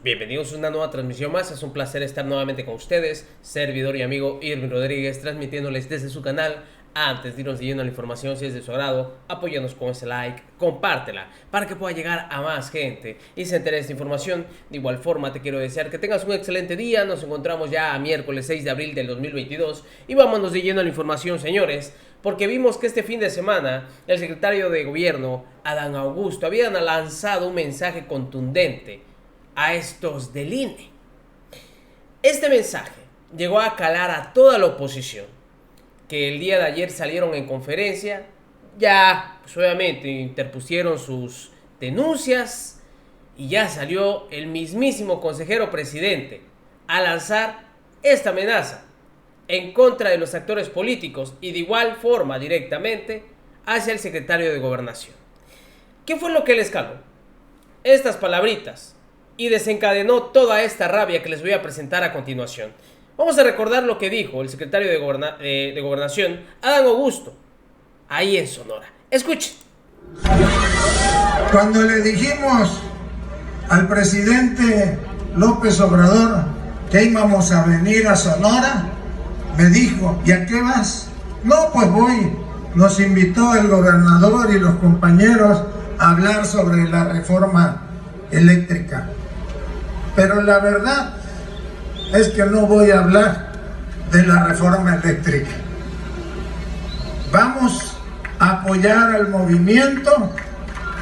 Bienvenidos a una nueva transmisión más, es un placer estar nuevamente con ustedes, servidor y amigo Irving Rodríguez, transmitiéndoles desde su canal. Antes de irnos siguiendo la información, si es de su agrado, apóyanos con ese like, compártela, para que pueda llegar a más gente y se entere de esta información. De igual forma, te quiero desear que tengas un excelente día, nos encontramos ya a miércoles 6 de abril del 2022 y vámonos de lleno a la información, señores, porque vimos que este fin de semana el secretario de gobierno, Adán Augusto, había lanzado un mensaje contundente a estos del INE. Este mensaje llegó a calar a toda la oposición, que el día de ayer salieron en conferencia, ya pues obviamente interpusieron sus denuncias y ya salió el mismísimo consejero presidente a lanzar esta amenaza en contra de los actores políticos y de igual forma directamente hacia el secretario de Gobernación. ¿Qué fue lo que les caló? Estas palabritas y desencadenó toda esta rabia que les voy a presentar a continuación. Vamos a recordar lo que dijo el secretario de Gobernación, Adán Augusto, ahí en Sonora. Escuchen. Cuando le dijimos al presidente López Obrador que íbamos a venir a Sonora, me dijo, ¿y a qué vas? No, pues voy. Nos invitó el gobernador y los compañeros a hablar sobre la reforma eléctrica. Pero la verdad es que no voy a hablar de la reforma eléctrica. Vamos a apoyar al movimiento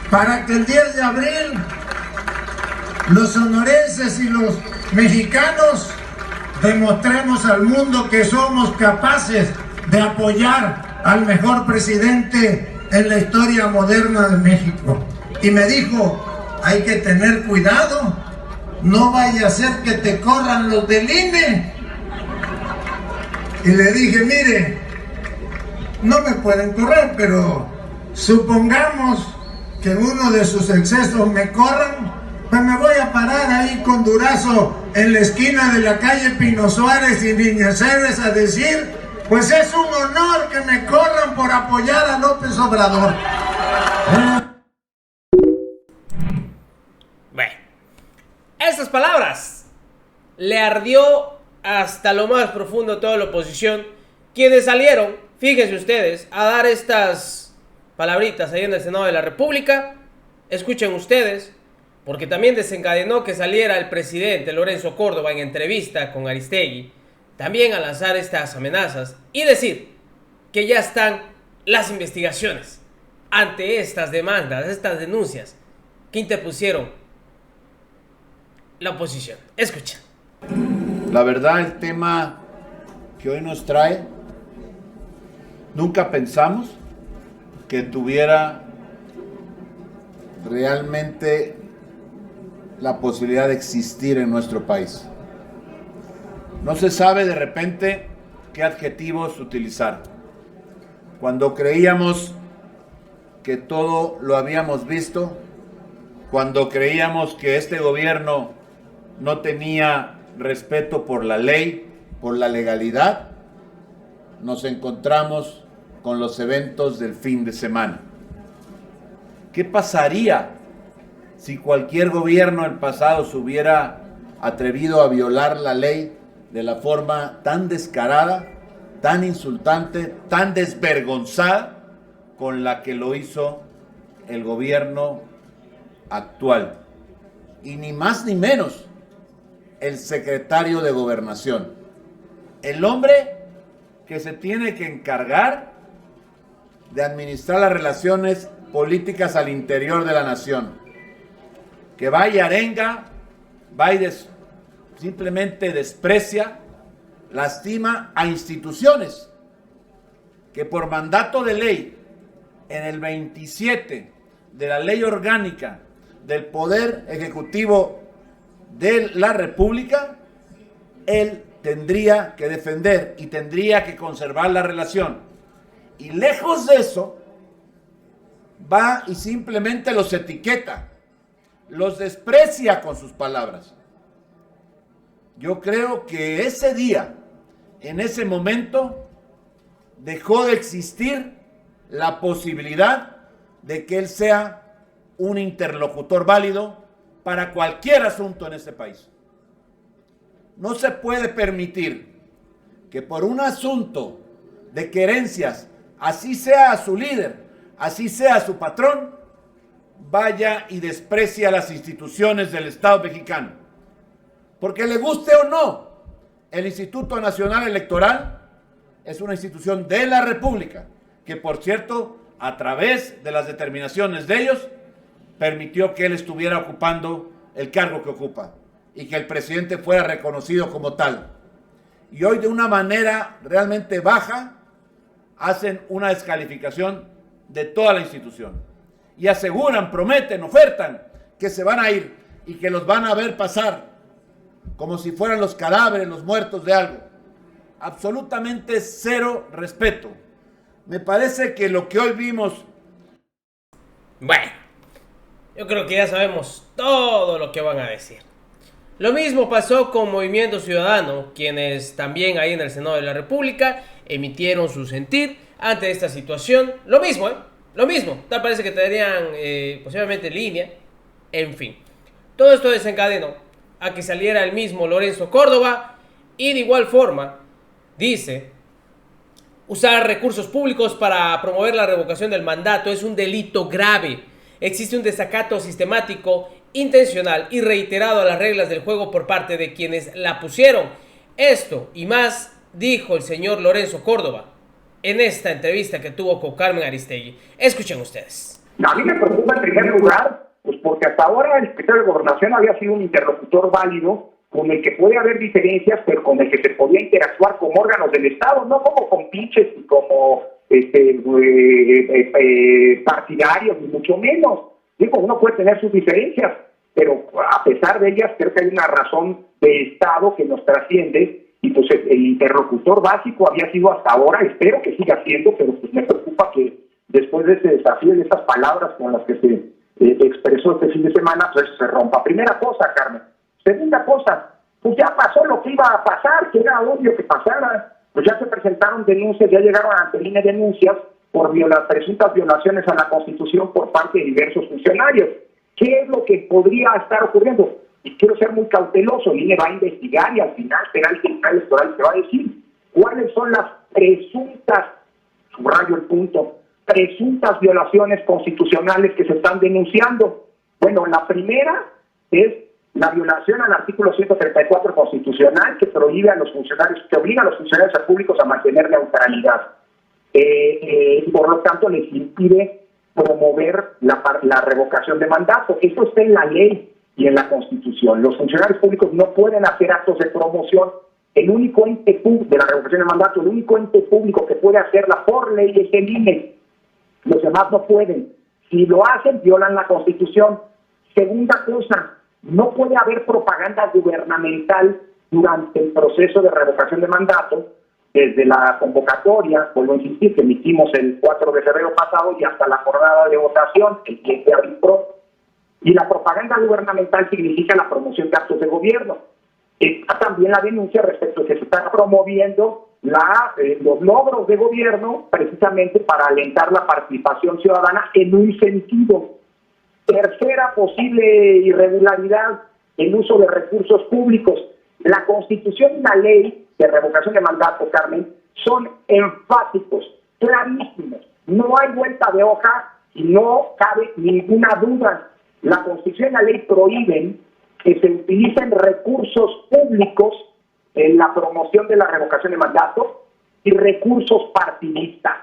para que el 10 de abril los sonorenses y los mexicanos demostremos al mundo que somos capaces de apoyar al mejor presidente en la historia moderna de México. Y me dijo, hay que tener cuidado, no vaya a ser que te corran los del INE. Y le dije, mire, no me pueden correr, pero supongamos que uno de sus excesos me corran, pues me voy a parar ahí con Durazo en la esquina de la calle Pino Suárez y Niña Ceres a decir, pues es un honor que me corran por apoyar a López Obrador. Bueno, estas palabras le ardió hasta lo más profundo a toda la oposición, quienes salieron, fíjense ustedes, a dar estas palabritas ahí en el Senado de la República. Escuchen ustedes, porque también desencadenó que saliera el presidente Lorenzo Córdoba en entrevista con Aristegui, también a lanzar estas amenazas y decir que ya están las investigaciones ante estas demandas, estas denuncias que interpusieron la oposición. Escucha. La verdad, el tema que hoy nos trae, nunca pensamos que tuviera realmente la posibilidad de existir en nuestro país. No se sabe de repente qué adjetivos utilizar. Cuando creíamos que todo lo habíamos visto, cuando creíamos que este gobierno no tenía respeto por la ley, por la legalidad, nos encontramos con los eventos del fin de semana. ¿Qué pasaría si cualquier gobierno en el pasado se hubiera atrevido a violar la ley de la forma tan descarada, tan insultante, tan desvergonzada con la que lo hizo el gobierno actual? Y ni más ni menos el secretario de Gobernación, el hombre que se tiene que encargar de administrar las relaciones políticas al interior de la nación, que va y arenga, va y simplemente desprecia, lastima a instituciones que por mandato de ley en el 27 de la Ley Orgánica del Poder Ejecutivo de la República, él tendría que defender y tendría que conservar la relación. Y lejos de eso, va y simplemente los etiqueta, los desprecia con sus palabras. Yo creo que ese día, en ese momento, dejó de existir la posibilidad de que él sea un interlocutor válido para cualquier asunto en este país. No se puede permitir que por un asunto de querencias, así sea su líder, así sea su patrón, vaya y desprecie a las instituciones del Estado mexicano. Porque le guste o no, el Instituto Nacional Electoral es una institución de la República, que por cierto, a través de las determinaciones de ellos, permitió que él estuviera ocupando el cargo que ocupa y que el presidente fuera reconocido como tal. Y hoy de una manera realmente baja hacen una descalificación de toda la institución y aseguran, prometen, ofertan que se van a ir y que los van a ver pasar como si fueran los cadáveres, los muertos de algo. Absolutamente cero respeto. Me parece que lo que hoy vimos... Bueno, yo creo que ya sabemos todo lo que van a decir. Lo mismo pasó con Movimiento Ciudadano, quienes también ahí en el Senado de la República emitieron su sentir ante esta situación. Lo mismo, lo mismo. Tal parece que tendrían posiblemente línea. En fin, todo esto desencadenó a que saliera el mismo Lorenzo Córdoba y de igual forma dice: usar recursos públicos para promover la revocación del mandato es un delito grave. Existe un desacato sistemático, intencional y reiterado a las reglas del juego por parte de quienes la pusieron. Esto y más dijo el señor Lorenzo Córdoba en esta entrevista que tuvo con Carmen Aristegui. Escuchen ustedes. A mí me preocupa en primer lugar, pues porque hasta ahora el secretario de Gobernación había sido un interlocutor válido con el que puede haber diferencias, pero con el que se podía interactuar como órganos del Estado, no como con pinches y como partidarios, ni mucho menos. Digo, uno puede tener sus diferencias, pero a pesar de ellas creo que hay una razón de Estado que nos trasciende, y pues el interlocutor básico había sido hasta ahora, espero que siga siendo, pero pues me preocupa que después de ese desafío, de esas palabras con las que se expresó este fin de semana, pues se rompa. Primera cosa, Carmen. Segunda cosa, pues ya pasó lo que iba a pasar, que era obvio que pasara. Pues ya se presentaron denuncias, ya llegaron ante línea de denuncias por presuntas violaciones a la Constitución por parte de diversos funcionarios. ¿Qué es lo que podría estar ocurriendo? Y quiero ser muy cauteloso, el INE va a investigar y al final será el Tribunal Electoral que va a decir cuáles son las presuntas, subrayo el punto, presuntas violaciones constitucionales que se están denunciando. Bueno, la primera es la violación al artículo 134 constitucional que prohíbe a los funcionarios, que obliga a los funcionarios públicos a mantener neutralidad. Por lo tanto, les impide promover la revocación de mandato. Eso está en la ley y en la Constitución. Los funcionarios públicos no pueden hacer actos de promoción. El único ente público de la revocación de mandato, el único ente público que puede hacerla por ley es el INE. Los demás no pueden. Si lo hacen, violan la Constitución. Segunda cosa, no puede haber propaganda gubernamental durante el proceso de revocación de mandato, desde la convocatoria, vuelvo a insistir, que emitimos el 4 de febrero pasado y hasta la jornada de votación, el 10 de abril. Y la propaganda gubernamental significa la promoción de actos de gobierno. Está también la denuncia respecto a que se están promoviendo los logros de gobierno precisamente para alentar la participación ciudadana en un sentido. Tercera posible irregularidad, el uso de recursos públicos. La Constitución y la ley de revocación de mandato, Carmen, son enfáticos, clarísimos. No hay vuelta de hoja y no cabe ninguna duda. La Constitución y la ley prohíben que se utilicen recursos públicos en la promoción de la revocación de mandato y recursos partidistas.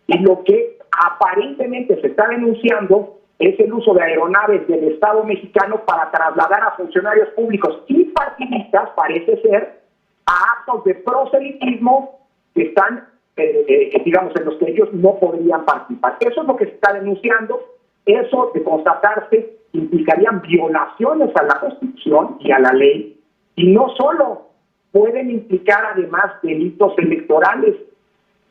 Y lo que aparentemente se está denunciando es el uso de aeronaves del Estado mexicano para trasladar a funcionarios públicos y partidistas, parece ser, a actos de proselitismo que están, digamos, en los que ellos no podrían participar. Eso es lo que se está denunciando. Eso, de constatarse, implicarían violaciones a la Constitución y a la ley, y no solo, pueden implicar además delitos electorales,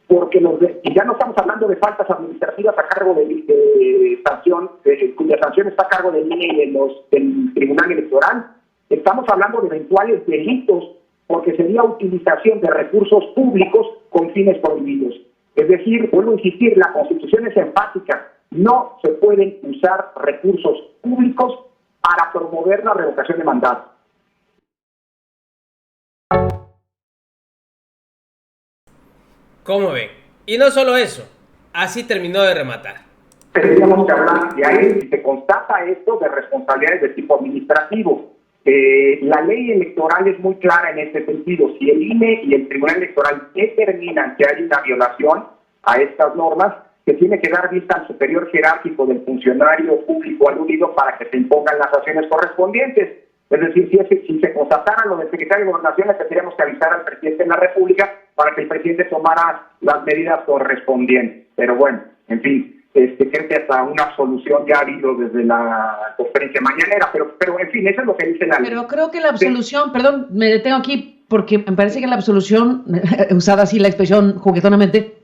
porque y ya no estamos hablando de faltas administrativas a cargo de sanción, cuya sanción está a cargo del INE y del Tribunal Electoral. Estamos hablando de eventuales delitos, porque sería utilización de recursos públicos con fines prohibidos. Es decir, vuelvo a insistir, la Constitución es enfática. No se pueden usar recursos públicos para promover la revocación de mandato. ¿Cómo ven? Y no solo eso, así terminó de rematar. Tendríamos que hablar de ahí, si se constata esto, de responsabilidades de tipo administrativo. La ley electoral es muy clara en este sentido. Si el INE y el Tribunal Electoral determinan que hay una violación a estas normas, se tiene que dar vista al superior jerárquico del funcionario público aludido para que se impongan las acciones correspondientes. Es decir, si se constatara lo del secretario de Gobernación, le tendríamos que avisar al presidente de la República para que el presidente tomara las medidas correspondientes. Pero bueno, en fin, creo que hasta una absolución ya ha habido desde la conferencia mañanera, pero en fin, eso es lo que dice la ley. Pero creo que la absolución, perdón, me detengo aquí porque me parece que la absolución, usada así la expresión juguetonamente,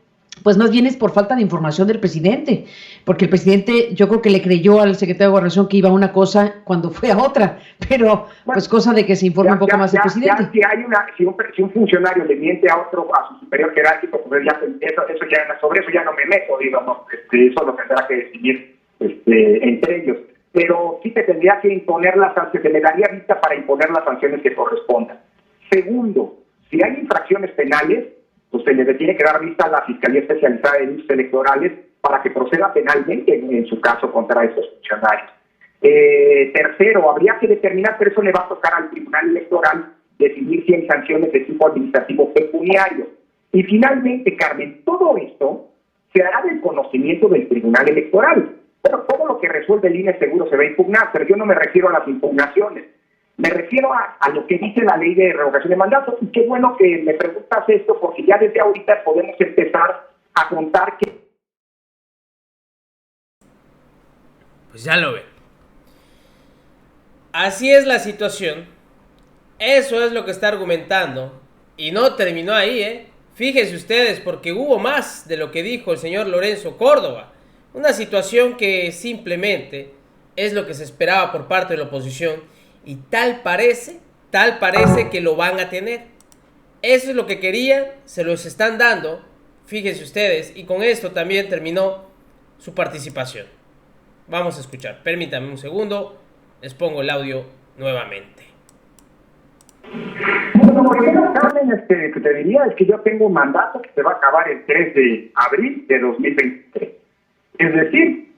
pues más bien es por falta de información del presidente, porque el presidente yo creo que le creyó al secretario de Gobernación que iba a una cosa cuando fue a otra, pero pues cosa de que se informe un poco más el presidente. Si un funcionario le miente a su superior jerárquico, pues sobre eso ya no me meto, digamos, eso lo tendrá que decidir entre ellos. Pero sí se tendría que imponer las sanciones, se le daría vista para imponer las sanciones que correspondan. Segundo, si hay infracciones penales, pues se le tiene que dar vista a la Fiscalía Especializada de Delitos Electorales para que proceda penalmente en su caso contra esos funcionarios. Tercero, habría que determinar, pero eso le va a tocar al Tribunal Electoral definir si hay sanciones de tipo administrativo pecuniario. Y finalmente, Carmen, todo esto se hará del conocimiento del Tribunal Electoral. Pero todo lo que resuelve el INE seguro se va a impugnar, pero yo no me refiero a las impugnaciones. Me refiero a lo que dice la ley de revocación de mandato, y qué bueno que me preguntas esto, porque ya desde ahorita podemos empezar a contar que... Pues ya lo ven. Así es la situación. Eso es lo que está argumentando. Y no terminó ahí, ¿eh? Fíjense ustedes, porque hubo más de lo que dijo el señor Lorenzo Córdoba. Una situación que simplemente es lo que se esperaba por parte de la oposición. Y tal parece que lo van a tener. Eso es lo que querían, se los están dando, fíjense ustedes, y con esto también terminó su participación. Vamos a escuchar, permítanme un segundo, les pongo el audio nuevamente. Bueno, primero, Carmen, que te diría es que yo tengo un mandato que se va a acabar el 3 de abril de 2023. Es decir,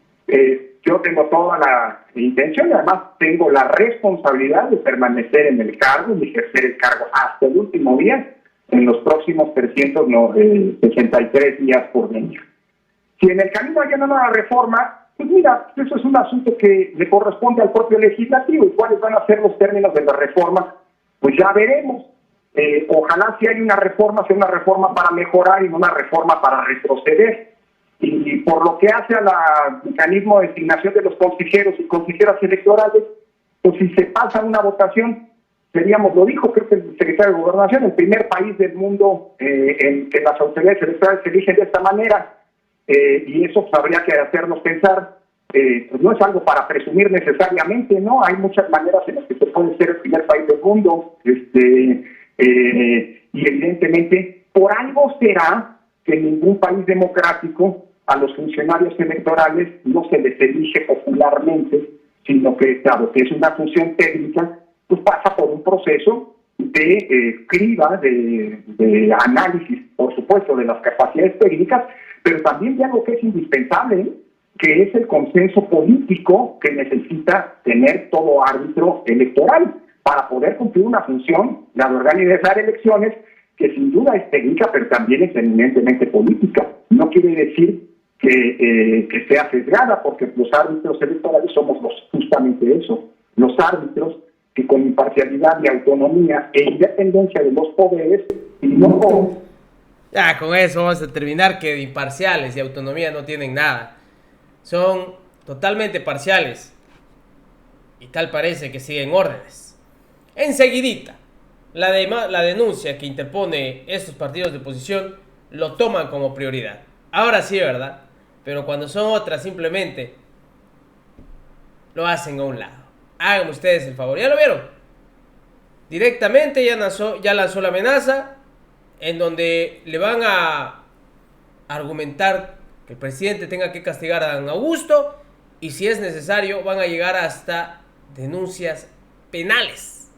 yo tengo toda la intención y además tengo la responsabilidad de permanecer en el cargo y ejercer el cargo hasta el último día en los próximos 363 días por venir. Si en el camino hay una nueva reforma, pues mira, eso es un asunto que le corresponde al propio legislativo, y cuáles van a ser los términos de la reforma, pues ya veremos. Ojalá si hay una reforma, sea una reforma para mejorar y no una reforma para retroceder. Y por lo que hace al mecanismo de designación de los consejeros y consejeras electorales, pues si se pasa una votación, seríamos, lo dijo creo que el secretario de Gobernación, el primer país del mundo en que las autoridades electorales se eligen de esta manera, y eso pues, habría que hacernos pensar, pues no es algo para presumir necesariamente, ¿no? Hay muchas maneras en las que se puede ser el primer país del mundo, y evidentemente por algo será que en ningún país democrático a los funcionarios electorales no se les elige popularmente, sino que, claro, que es una función técnica, pues pasa por un proceso de criba, de análisis, por supuesto, de las capacidades técnicas, pero también de algo que es indispensable, que es el consenso político que necesita tener todo árbitro electoral para poder cumplir una función, la de organizar elecciones, que sin duda es técnica, pero también es eminentemente política. No quiere decir que sea sesgada, porque los árbitros electorales somos justamente eso, los árbitros que con imparcialidad y autonomía e independencia de los poderes, y no con... Ya, con eso vamos a terminar, que de imparciales y autonomía no tienen nada. Son totalmente parciales. Y tal parece que siguen órdenes. Enseguidita, la denuncia que interpone estos partidos de oposición lo toman como prioridad. Ahora sí, ¿verdad? Pero cuando son otras, simplemente lo hacen a un lado. Háganme ustedes el favor. ¿Ya lo vieron? Directamente ya lanzó la amenaza, en donde le van a argumentar que el presidente tenga que castigar a Dan Augusto, y si es necesario van a llegar hasta denuncias penales.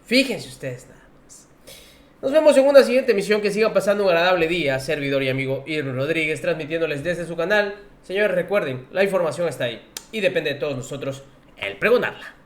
Fíjense ustedes nada más. Nos vemos en una siguiente emisión. Que sigan pasando un agradable día. Servidor y amigo Irving Rodríguez, transmitiéndoles desde su canal. Señores, recuerden, la información está ahí y depende de todos nosotros el pregonarla.